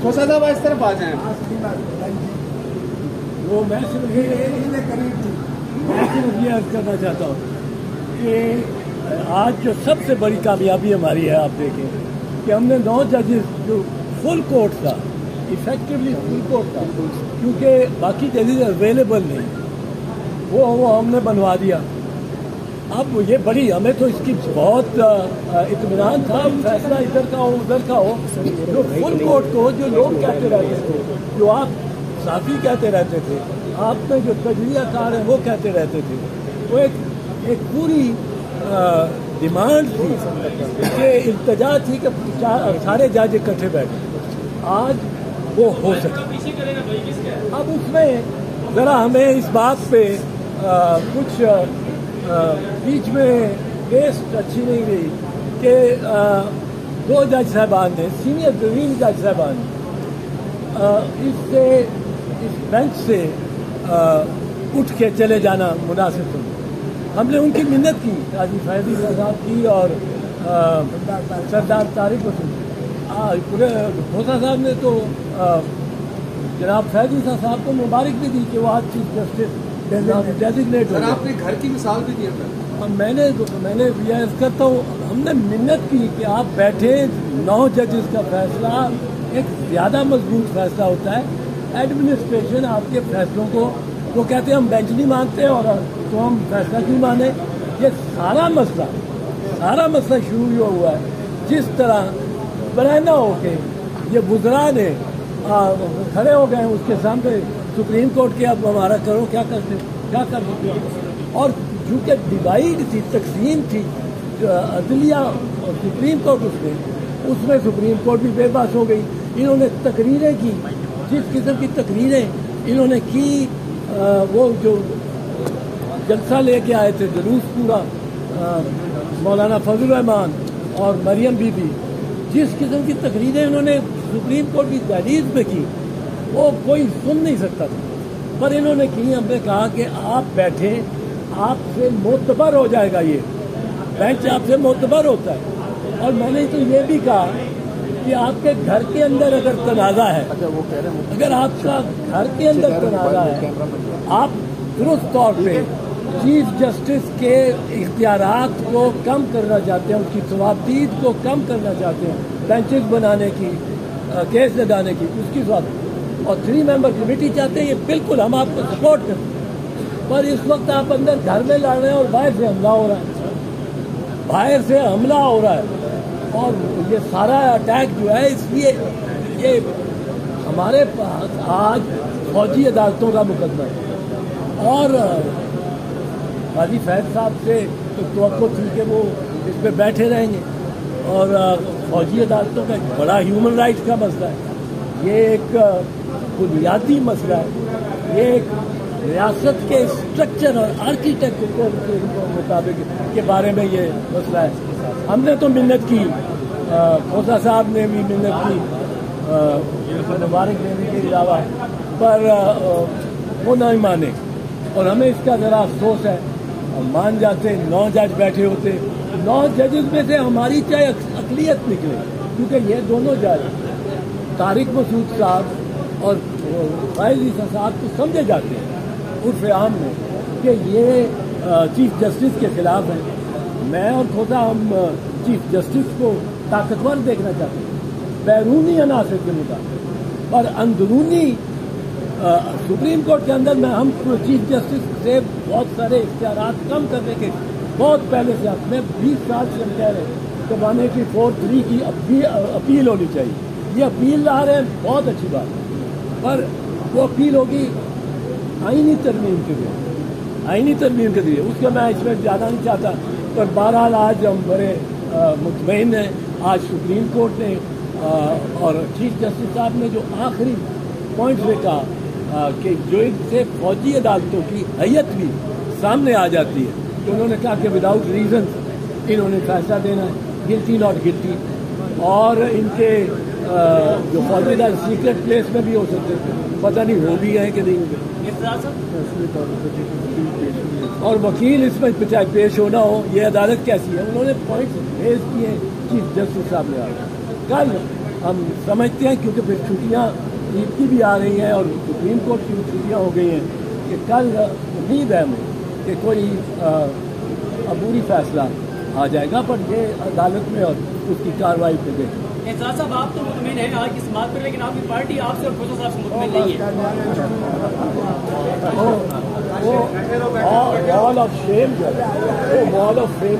खोसा साहब इस तरफ आ जाएं। वो मैं सिर्फ ये अर्ज करना चाहता हूँ कि आज जो सबसे बड़ी कामयाबी हमारी है, आप देखें कि हमने 9 जजेस जो फुल कोर्ट था, इफेक्टिवली फुल कोर्ट था, क्योंकि बाकी जजेस अवेलेबल नहीं, वो हमने बनवा दिया। अब ये बड़ी, हमें तो इसकी बहुत इत्मीनान था, फैसला इधर का हो उधर का हो। जो फुल कोर्ट को जो लोग कहते रहते थे, जो आप साथी कहते रहते थे, आप में जो तजरियाकार हैं वो कहते रहते थे, वो एक पूरी डिमांड थी कि इल्तजा थी कि सारे जज इकट्ठे बैठे। आज वो हो सका। अब उसमें ज़रा हमें इस बात पे कुछ बीच में टेस्ट अच्छी नहीं रही कि 2 जज साहबान ने, सीनियर तरीन जज साहबान इससे इस बेंच से उठ के चले जाना मुनासिब समझा। हमने उनकी मिन्नत की, काजी फैजी साहब की और सरदार तारिक पूरे खोसा साहब ने तो जनाब फैजी साहब को मुबारक भी दी कि वो आज चीफ जस्टिस डेजिग्नेट हो। आपने घर की मिसाल भी दी है। मैंने रियायत करता हूँ, हमने मिन्नत की कि आप बैठे, 9 जजेस का फैसला एक ज़्यादा मजबूत फैसला होता है। एडमिनिस्ट्रेशन आपके फैसलों को, वो कहते हैं हम बेंच नहीं मानते और तो हम फैसला क्यों माने। ये सारा मसला शुरू हुआ है जिस तरह बरहना होके ये बुज़रा ने खड़े हो गए उसके सामने सुप्रीम कोर्ट के, अब हमारा करो क्या कर सकते हो। और चूँकि डिवाइड थी, तकसीम थी अदलिया और सुप्रीम कोर्ट, उसमें सुप्रीम कोर्ट भी बेबस हो गई। इन्होंने तकरीरें की, जिस किस्म की तकरीरें इन्होंने की, वो जो जलसा लेके आए थे, जुलूस पूरा, मौलाना फजल रहमान और मरियम बीबी, जिस किस्म की तकरीरें इन्होंने सुप्रीम कोर्ट की दहलीज में की, वो कोई सुन नहीं सकता था, पर इन्होंने की। हमने कहा कि आप बैठे, आपसे मोतबर हो जाएगा, ये बेंच आपसे मोतबर होता है। और मैंने तो ये भी कहा कि आपके घर के अंदर अगर तनाज़ा है, अगर आपका घर के अंदर तनाज़ा है, आप दुरुस्त तौर पे चीफ जस्टिस के इख्तियारात को कम करना चाहते हैं, उसकी सवाबदीद को कम करना चाहते हैं, बेंचेस बनाने की, केस लगाने की, उसकी बात, और 3 मेंबर कमेटी चाहते हैं, ये बिल्कुल हम आपको सपोर्ट करते हैं। पर इस वक्त आप अंदर घर में लड़ रहे हैं और बाहर से हमला हो रहा है, और ये सारा अटैक जो है, इसलिए ये हमारे पास आज फौजी अदालतों का मुकदमा है। और काजी फैज साहब से तो थी कि वो इस पर बैठे रहेंगे, और फौजी अदालतों का एक बड़ा ह्यूमन राइट्स का मसला है, ये एक बुनियादी मसला है, ये एक रियासत के स्ट्रक्चर और आर्किटेक्चर के मुताबिक के बारे में ये मसला है। हमने तो मिन्नत की, खोसा साहब ने भी मिन्नत की मुबारक देने के अलावा, पर वो नहीं माने, और हमें इसका ज़रा अफसोस है। हम मान जाते, 9 जज बैठे होते, 9 जजेस में से हमारी चाहे अक़लियत निकले, क्योंकि ये दोनों जज तारिक मसूद साहब और फैज़ साहब को समझे जाते हैं उर्फ़ आम में कि ये चीफ जस्टिस के खिलाफ हैं। मैं और खोसा हम चीफ जस्टिस को ताकतवर देखना चाहते हैं, बैरूनी अनासर के मुताबिक, पर अंदरूनी सुप्रीम कोर्ट के अंदर में हम चीफ जस्टिस से बहुत सारे इख्तियारात कम करने के बहुत पहले से, अपने 20 साल से हम कह रहे हैं कि 184(3) की अपील होनी चाहिए। ये अपील ला रहे हैं, बहुत अच्छी बात है, पर वो अपील होगी आईनी तरमीम के लिए, उसका मैं इसमें ज़्यादा नहीं चाहता। पर बहरहाल आज हम बड़े मुतमईन हैं, आज सुप्रीम कोर्ट ने और चीफ जस्टिस साहब ने जो आखिरी पॉइंट में कहा कि जो इनसे फौजी अदालतों की हैयत भी सामने आ जाती है, तो उन्होंने कहा कि विदाउट रीजन इन्होंने फैसला देना है, गिल्टी नॉट गिल्टी, और इनके जो फौजी अदालत सीक्रेट प्लेस में भी हो सकते थे, पता नहीं हो भी गए कि नहीं हो गए, और वकील इसमें चाहे पेश होना हो, ये अदालत कैसी है। उन्होंने पॉइंट रेज किए चीफ जस्टिस साहब ने कल ہم سمجھتے ہیں کیونکہ پھر چھٹیاں عید کی بھی آ رہی ہیں اور سپریم کورٹ کی بھی چھٹیاں ہو گئی ہیں کہ کل امید ہے ہمیں کہ کوئی عبوری فیصلہ آ جائے گا، پر یہ عدالت میں اور اس کی کارروائی پہ دیکھیں۔ اعزاز صاحب آپ تو مطمئن ہیں آج کی سماعت پر، لیکن آپ کی پارٹی آپ سے اور فوزہ صاحب سے مطمئن نہیں ہے۔ وہ وال آف شیم جو ہے وہ وال آف فیم